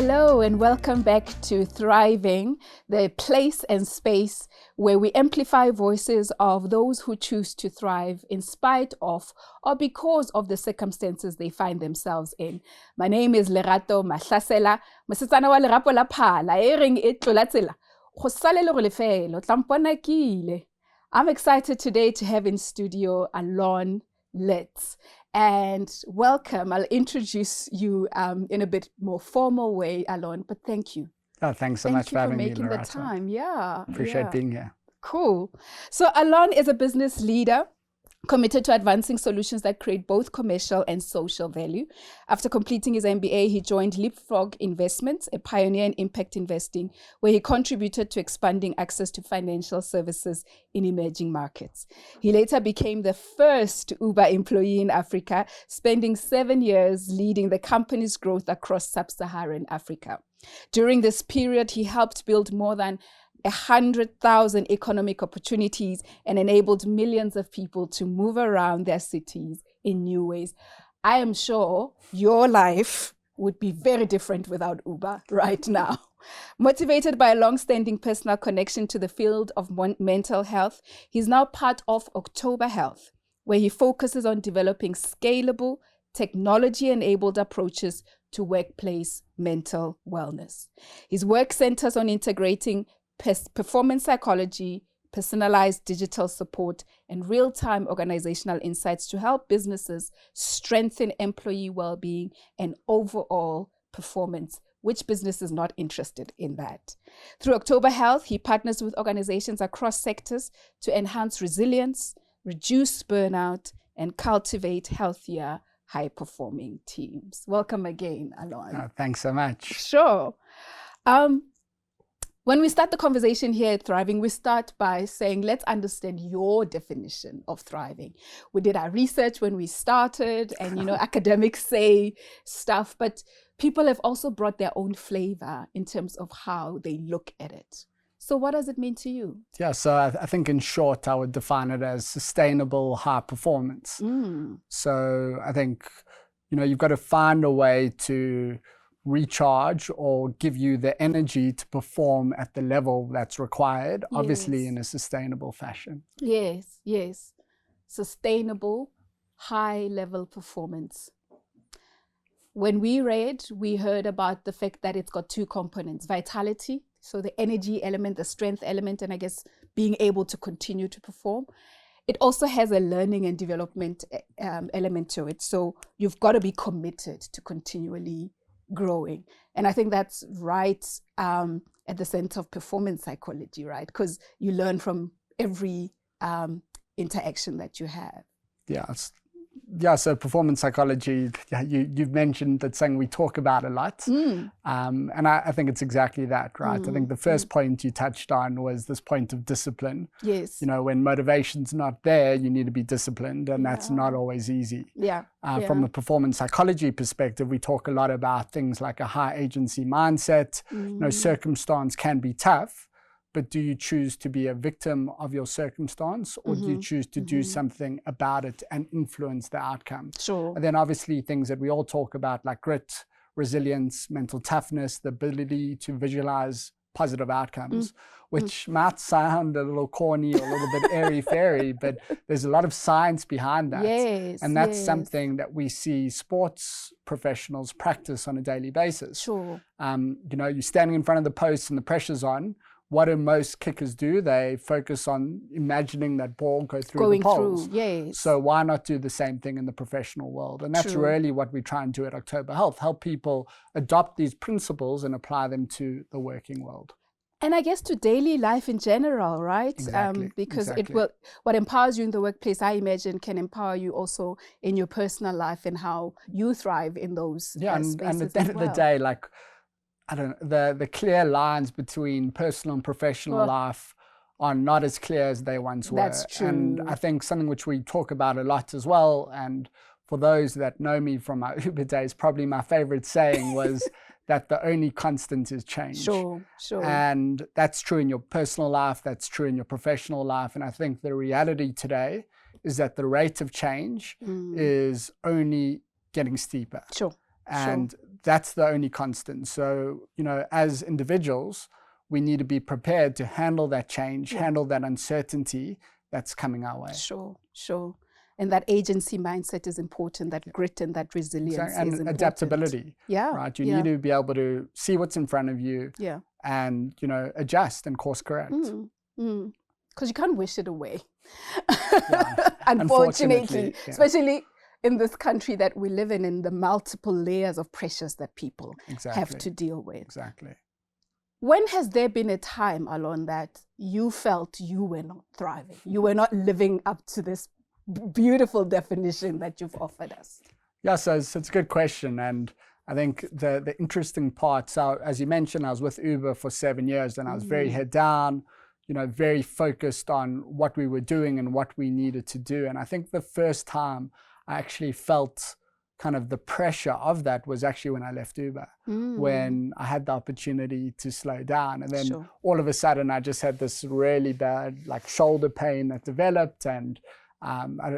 Hello and welcome back to Thriving, the place and space where we amplify voices of those who choose to thrive in spite of or because of the circumstances they find themselves in. My name is Lerato Mahlasela, mosetsana wa lerapo la phala e reng e tlola tsela go sale le go lefelo tla mpona kile. I'm excited today to have in studio Alon Lits. And welcome. I'll introduce you in a bit more formal way, Alon, but thank you. Oh, thanks so much for having me, Thank you for making Lerato. the time. Yeah. Appreciate being here. Cool. So Alon is a business leader committed to advancing solutions that create both commercial and social value. After completing his MBA, he joined Leapfrog Investments, a pioneer in impact investing, where he contributed to expanding access to financial services in emerging markets. He later became the first Uber employee in Africa, spending 7 years leading the company's growth across sub-Saharan Africa. During this period, he helped build more than 100,000 economic opportunities and enabled millions of people to move around their cities in new ways. I am sure your life would be very different without Uber right now. Motivated by a long-standing personal connection to the field of mental health, he's now part of October Health, where he focuses on developing scalable, technology-enabled approaches to workplace mental wellness. His work centers on integrating performance psychology, personalized digital support, and real-time organizational insights to help businesses strengthen employee well-being and overall performance. Which business is not interested in that? Through October Health, he partners with organizations across sectors to enhance resilience, reduce burnout, and cultivate healthier, high-performing teams. Welcome again, Alon. Oh, thanks so much. Sure. When we start the conversation here at Thriving, we start by saying, let's understand your definition of thriving. We did our research when we started and, academics say stuff, but people have also brought their own flavor in terms of how they look at it. So what does it mean to you? Yeah, so I think in short, I would define it as sustainable high performance. So I think, you've got to find a way to recharge or give you the energy to perform at the level that's required, obviously in a sustainable fashion. Yes. Sustainable, high-level performance. When we read, we heard about the fact that it's got two components: vitality, so the energy element, the strength element, and I guess being able to continue to perform. It also has a learning and development element to it. So you've got to be committed to continually growing. And I think that's right at the center of performance psychology, right? Because you learn from every interaction that you have. Yeah, so performance psychology, you've mentioned that's something we talk about a lot. And I think it's exactly that, right? I think the first point you touched on was this point of discipline. Yes. When motivation's not there, you need to be disciplined, and that's not always easy. From a performance psychology perspective, we talk a lot about things like a high agency mindset. Circumstance can be tough, but do you choose to be a victim of your circumstance, or do you choose to do something about it and influence the outcome? Sure. And then obviously things that we all talk about, like grit, resilience, mental toughness, the ability to visualize positive outcomes, which might sound a little corny or a little bit airy-fairy, but there's a lot of science behind that. And that's something that we see sports professionals practice on a daily basis. Sure. You're standing in front of the post and the pressure's on. What do most kickers do? They focus on imagining that ball go through the poles. So why not do the same thing in the professional world? And that's really what we try and do at October Health, help people adopt these principles and apply them to the working world. And I guess to daily life in general, right? Because it will, what empowers you in the workplace, I imagine, can empower you also in your personal life and how you thrive in those spaces and at the end of the day, like, I don't know, the clear lines between personal and professional life are not as clear as they once were. That's true. And I think something which we talk about a lot as well, and for those that know me from my Uber days, probably my favorite saying was that the only constant is change. Sure. And that's true in your personal life, that's true in your professional life. And I think the reality today is that the rate of change is only getting steeper. Sure. And that's the only constant. So, as individuals, we need to be prepared to handle that change, handle that uncertainty that's coming our way. Sure. And that agency mindset is important, that grit and that resilience is important. And adaptability. Right? You need to be able to see what's in front of you and, adjust and course correct. Because you can't wish it away. Unfortunately. Especially in this country that we live in the multiple layers of pressures that people have to deal with. Exactly. When has there been a time, Alon, that you felt you were not thriving? You were not living up to this beautiful definition that you've offered us? Yeah, so it's a good question. And I think the interesting part, so as you mentioned, I was with Uber for 7 years and I was very head down, very focused on what we were doing and what we needed to do. And I think the first time I actually felt kind of the pressure of that was actually when I left Uber, when I had the opportunity to slow down. And then all of a sudden I just had this really bad shoulder pain that developed, and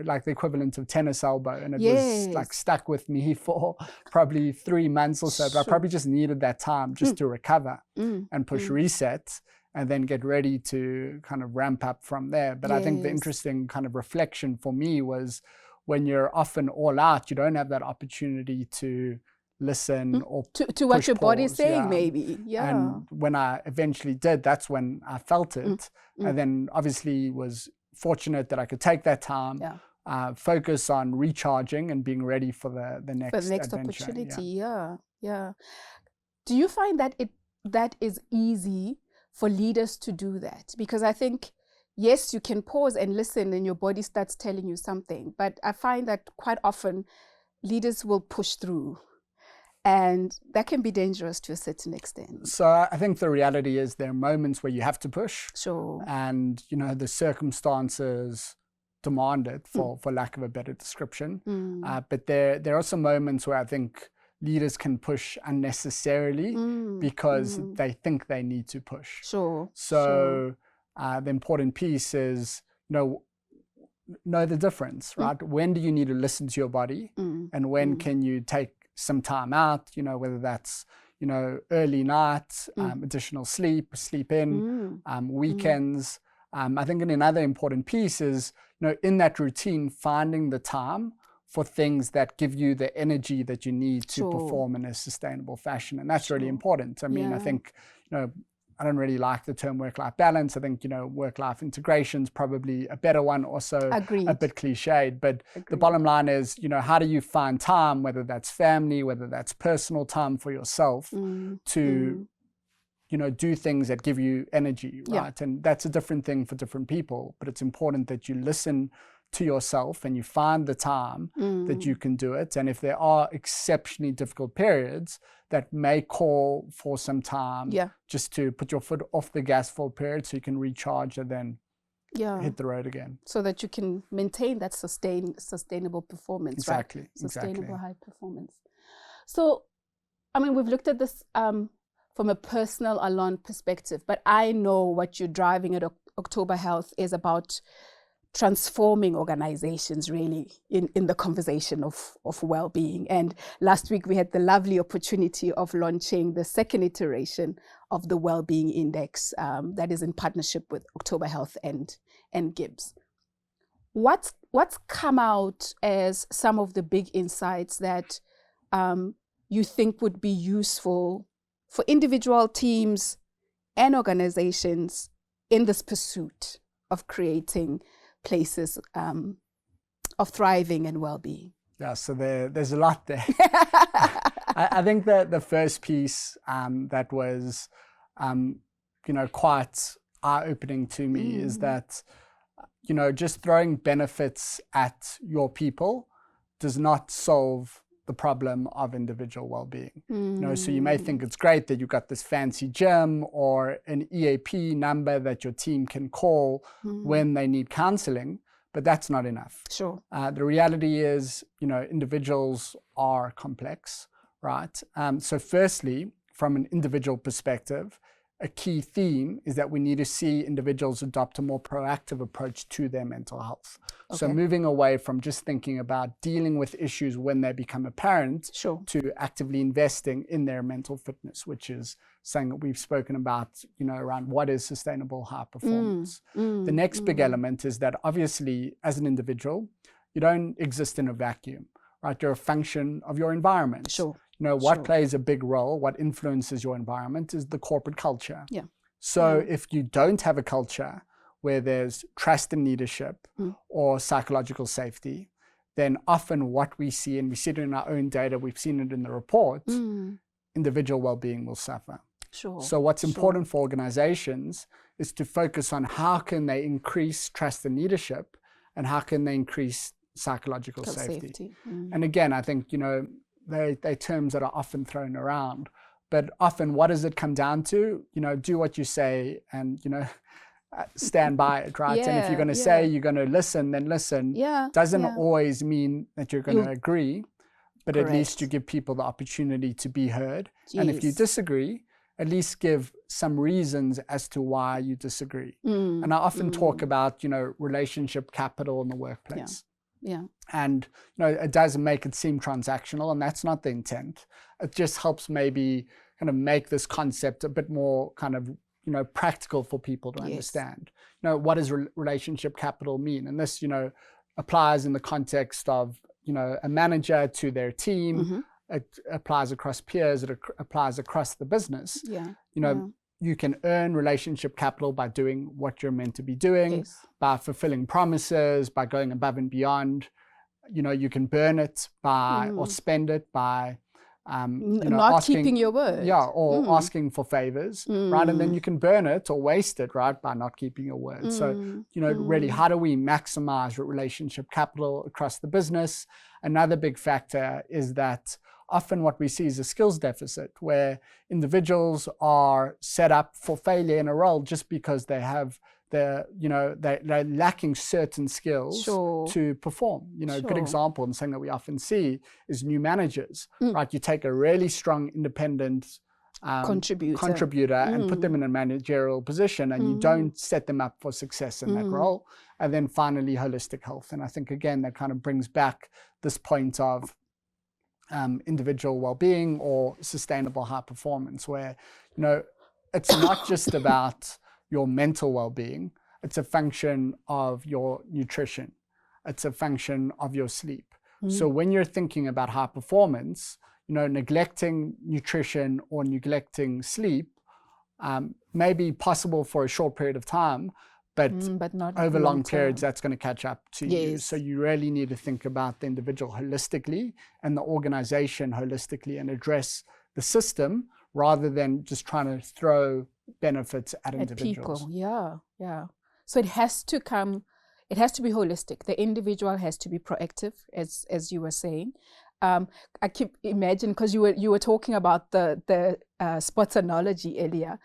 like the equivalent of tennis elbow, and it was stuck with me for probably 3 months or so. But I probably just needed that time just to recover and push reset and then get ready to kind of ramp up from there. But I think the interesting kind of reflection for me was when you're often all out, you don't have that opportunity to listen or to what your body's saying, maybe. And when I eventually did, that's when I felt it. And then obviously was fortunate that I could take that time, focus on recharging and being ready for the next adventure. Opportunity. Yeah. Do you find that that is easy for leaders to do that? Because I think, yes, you can pause and listen and your body starts telling you something, but I find that quite often leaders will push through, and that can be dangerous to a certain extent. So I think the reality is there are moments where you have to push. And, the circumstances demand it, for lack of a better description. But there are some moments where I think leaders can push unnecessarily because they think they need to push. So the important piece is, know the difference, right? When do you need to listen to your body, and when can you take some time out, whether that's, early nights, additional sleep in, weekends. I think another important piece is, in that routine, finding the time for things that give you the energy that you need to perform in a sustainable fashion. And that's really important. I mean, I think, I don't really like the term work-life balance. I think, work-life integration is probably a better one, also a bit cliched. But the bottom line is, how do you find time, whether that's family, whether that's personal time for yourself, to, do things that give you energy, right? And that's a different thing for different people. But it's important that you listen to yourself and you find the time that you can do it. And if there are exceptionally difficult periods that may call for some time just to put your foot off the gas for a period so you can recharge and then hit the road again. So that you can maintain that sustainable performance, exactly, right? Sustainable high performance. So, I mean, we've looked at this from a personal Alon perspective, but I know what you're driving at October Health is about transforming organizations, really, in the conversation of well-being. And last week we had the lovely opportunity of launching the second iteration of the Wellbeing Index that is in partnership with October Health and GIBS. What's come out as some of the big insights that you think would be useful for individual teams and organizations in this pursuit of creating places of thriving and well-being? Yeah, so there's a lot there. I think that the first piece that was, quite eye-opening to me is that, just throwing benefits at your people does not solve the problem of individual well-being. So you may think it's great that you've got this fancy gym or an EAP number that your team can call when they need counseling, but that's not enough. The reality is, individuals are complex, right? So firstly, from an individual perspective, a key theme is that we need to see individuals adopt a more proactive approach to their mental health. Okay. So moving away from just thinking about dealing with issues when they become apparent, sure, to actively investing in their mental fitness, which is something that we've spoken about, around what is sustainable high performance. The next big element is that obviously as an individual, you don't exist in a vacuum, right? You're a function of your environment. Sure. What plays a big role, what influences your environment is the corporate culture. Yeah. So if you don't have a culture where there's trust in leadership or psychological safety, then often what we see, and we see it in our own data, we've seen it in the report, individual well-being will suffer. Sure. So what's important for organizations is to focus on how can they increase trust in leadership and how can they increase psychological safety. And again, I think, they're terms that are often thrown around, but often what does it come down to? Do what you say and, stand by it, right? And if you're going to say you're going to listen, then listen. Doesn't always mean that you're going to agree, but at least you give people the opportunity to be heard. And if you disagree, at least give some reasons as to why you disagree. And I often talk about, relationship capital in the workplace. And it does make it seem transactional, and that's not the intent. It just helps maybe kind of make this concept a bit more kind of practical for people to understand. What does relationship capital mean? And this applies in the context of a manager to their team. It applies across peers. It applies across the business. You can earn relationship capital by doing what you're meant to be doing, by fulfilling promises, by going above and beyond. You can burn it by or spend it by not keeping your word. Or asking for favors, right? And then you can burn it or waste it, right, by not keeping your word. So, really, how do we maximize relationship capital across the business? Another big factor is that often what we see is a skills deficit where individuals are set up for failure in a role just because they have they're lacking certain skills to perform. A good example and something that we often see is new managers, right? You take a really strong independent contributor and put them in a managerial position, and you don't set them up for success in that role. And then finally, holistic health. And I think, again, that kind of brings back this point of individual well-being or sustainable high performance, where it's not just about your mental well-being. It's a function of your nutrition. It's a function of your sleep. So when you're thinking about high performance, neglecting nutrition or neglecting sleep may be possible for a short period of time, but not over long periods, that's going to catch up to you. So you really need to think about the individual holistically and the organization holistically and address the system rather than just trying to throw benefits at individuals. People. So it has to be holistic. The individual has to be proactive, as you were saying. I keep imagining, because you were talking about the sports analogy earlier.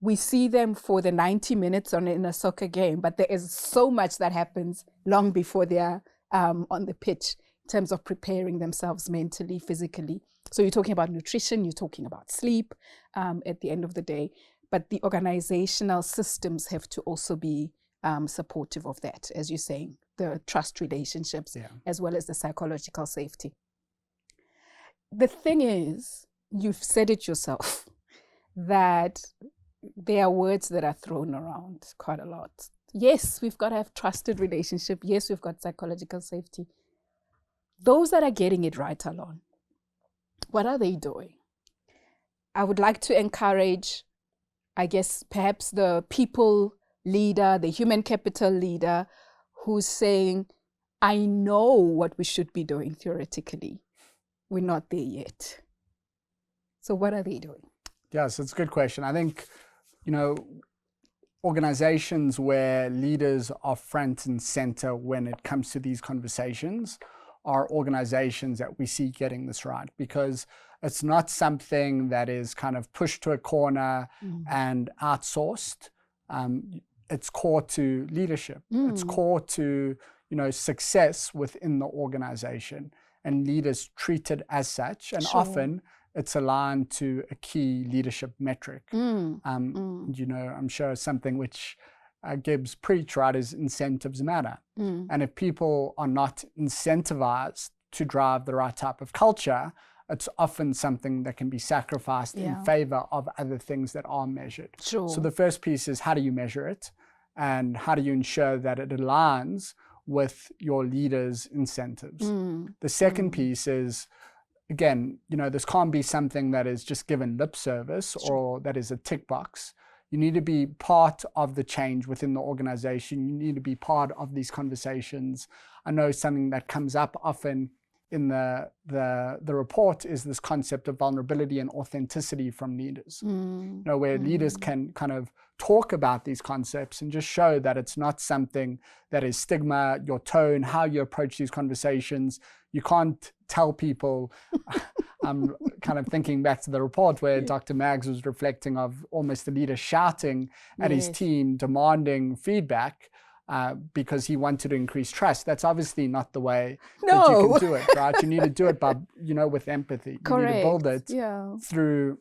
We see them for the 90 minutes in a soccer game, but there is so much that happens long before they are on the pitch in terms of preparing themselves mentally, physically. So you're talking about nutrition, you're talking about sleep at the end of the day, but the organizational systems have to also be supportive of that, as you're saying, the trust relationships, as well as the psychological safety. The thing is, you've said it yourself, that there are words that are thrown around quite a lot. Yes, we've got to have trusted relationship. Yes, we've got psychological safety. Those that are getting it right, Alon, what are they doing? I would like to encourage, I guess, perhaps the people leader, the human capital leader, who's saying, I know what we should be doing theoretically. We're not there yet. So what are they doing? Yes, it's a good question. I think, organizations where leaders are front and center when it comes to these conversations are organizations that we see getting this right, because it's not something that is kind of pushed to a corner and outsourced. It's core to leadership. It's core to, success within the organization, and leaders treat it as such. And often it's aligned to a key leadership metric. You know, I'm sure something which GIBS preach, right, is incentives matter. And if people are not incentivized to drive the right type of culture, it's often something that can be sacrificed in favor of other things that are measured. Sure. So the first piece is, how do you measure it? And how do you ensure that it aligns with your leaders' incentives? The second piece is, again, you know, this can't be something that is just given lip service or that is a tick box. You need to be part of the change within the organization. You need to be part of these conversations. I know something that comes up often in the report is this concept of vulnerability and authenticity from leaders. You know, where leaders can kind of talk about these concepts and just show that it's not something that is stigma, your tone, how you approach these conversations. You can't tell people, I'm kind of thinking back to the report where Dr. Maggs was reflecting of almost the leader shouting at his team, demanding feedback because he wanted to increase trust. That's obviously not the way that you can do it, right? You need to do it by, you know, with empathy. You need to build it through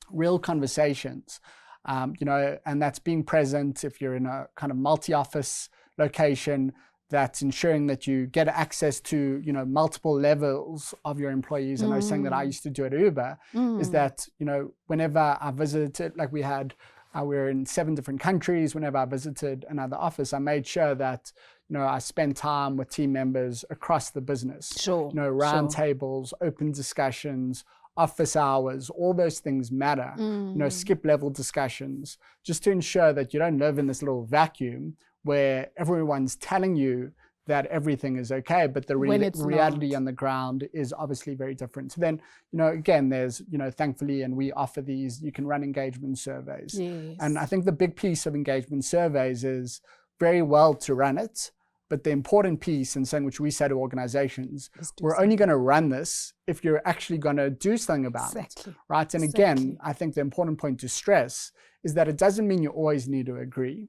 real conversations, you know, and that's being present if you're in a kind of multi-office location. That's ensuring that you get access to, you know, multiple levels of your employees. I know something that I used to do at Uber is that, you know, whenever I visited, like we were in 7 different countries. Whenever I visited another office, I made sure that, you know, I spent time with team members across the business. Sure. You know, round tables, open discussions, office hours, all those things matter. You know, skip level discussions, just to ensure that you don't live in this little vacuum where everyone's telling you that everything is okay, but the reality on the ground is obviously very different. So then, you know, again, there's, you know, thankfully, and we offer these, you can run engagement surveys. And I think the big piece of engagement surveys is very well to run it, but the important piece, and something which we say to organizations, we're only going to run this if you're actually going to do something about it, right? And again, I think the important point to stress is that it doesn't mean you always need to agree,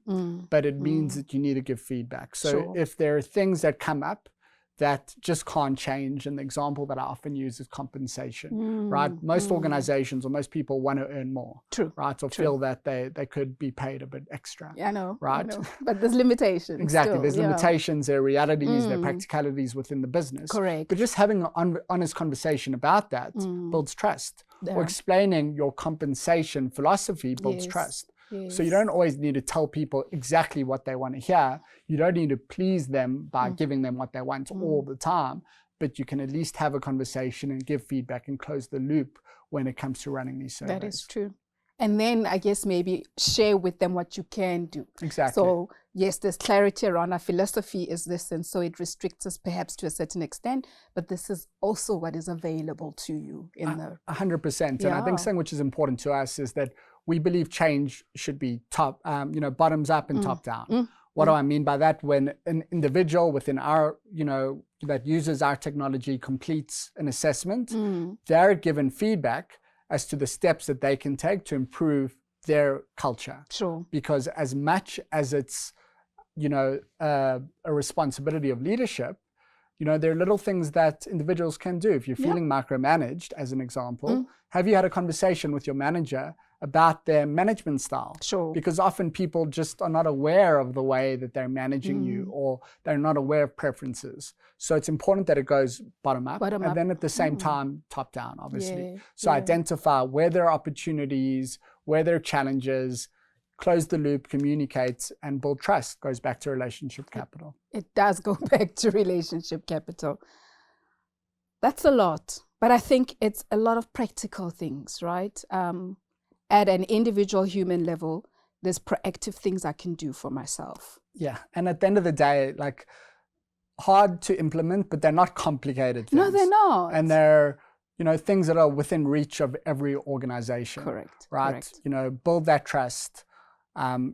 but it means that you need to give feedback. So if there are things that come up that just can't change, and the example that I often use is compensation, right? Most organizations or most people want to earn more, right? Or feel that they could be paid a bit extra. Yeah, I know. Right? I know. But there's limitations. Exactly. Still, there's limitations, there are realities, there are practicalities within the business. Correct. But just having an honest conversation about that builds trust. Or explaining your compensation philosophy builds trust. So you don't always need to tell people exactly what they want to hear. You don't need to please them by giving them what they want all the time, but you can at least have a conversation and give feedback and close the loop when it comes to running these surveys. That is true. And then I guess maybe share with them what you can do. Exactly. So yes, there's clarity around our philosophy is this, and so it restricts us perhaps to a certain extent, but this is also what is available to you in the 100%. And I think something which is important to us is that we believe change should be top, you know, bottoms up and top down. What do I mean by that? When an individual within our, you know, that uses our technology completes an assessment, they're given feedback as to the steps that they can take to improve their culture. Sure. Because as much as it's, you know, a responsibility of leadership, you know, there are little things that individuals can do. If you're feeling micromanaged, as an example, have you had a conversation with your manager about their management style? Sure. Because often people just are not aware of the way that they're managing you, or they're not aware of preferences. So it's important that it goes bottom up, and then at the same time, top down, obviously. So identify where there are opportunities, where there are challenges, close the loop, communicate, and build trust. Goes back to relationship capital. It does go back to relationship capital. That's a lot, but I think it's a lot of practical things, right? At an individual human level, there's proactive things I can do for myself. Yeah. And at the end of the day, like, hard to implement, but they're not complicated things. No, they're not. And they're, you know, things that are within reach of every organization. Correct. Right. Correct. You know, build that trust,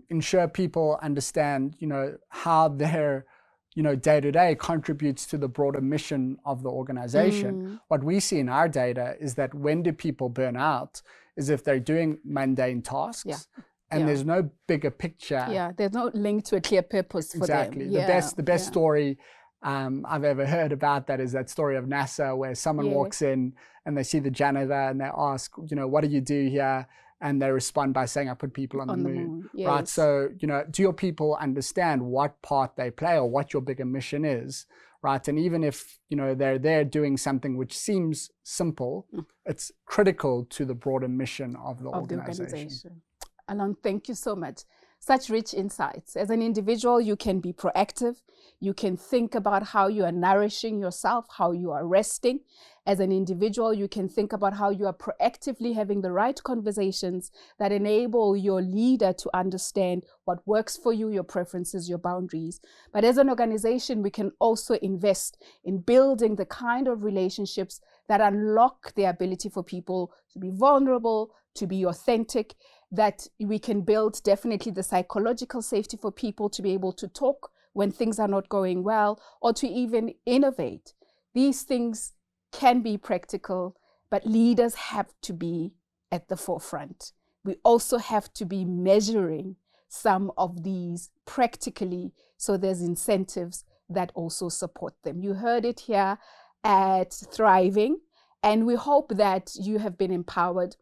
ensure people understand, you know, how their, you know, day-to-day contributes to the broader mission of the organization. What we see in our data is that when do people burn out is if they're doing mundane tasks and there's no bigger picture. Yeah, there's no link to a clear purpose for them. Exactly. The best story I've ever heard about that is that story of NASA where someone walks in and they see the janitor and they ask, what do you do here? And they respond by saying, I put people on the moon. Yes. Right? So, do your people understand what part they play or what your bigger mission is? Right. And even if, they're there doing something which seems simple, it's critical to the broader mission of the organization. Alon, thank you so much. Such rich insights. As an individual, you can be proactive. You can think about how you are nourishing yourself, how you are resting. As an individual, you can think about how you are proactively having the right conversations that enable your leader to understand what works for you, your preferences, your boundaries. But as an organization, we can also invest in building the kind of relationships that unlock the ability for people to be vulnerable, to be authentic, that we can build definitely the psychological safety for people to be able to talk when things are not going well, or to even innovate. These things can be practical, but leaders have to be at the forefront. We also have to be measuring some of these practically, so there's incentives that also support them. You heard it here at Thriving, and we hope that you have been empowered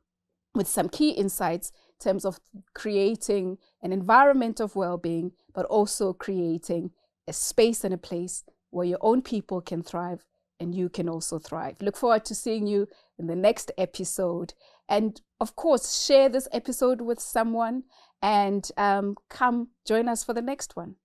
with some key insights in terms of creating an environment of well-being, but also creating a space and a place where your own people can thrive and you can also thrive. Look forward to seeing you in the next episode. And of course, share this episode with someone and come join us for the next one.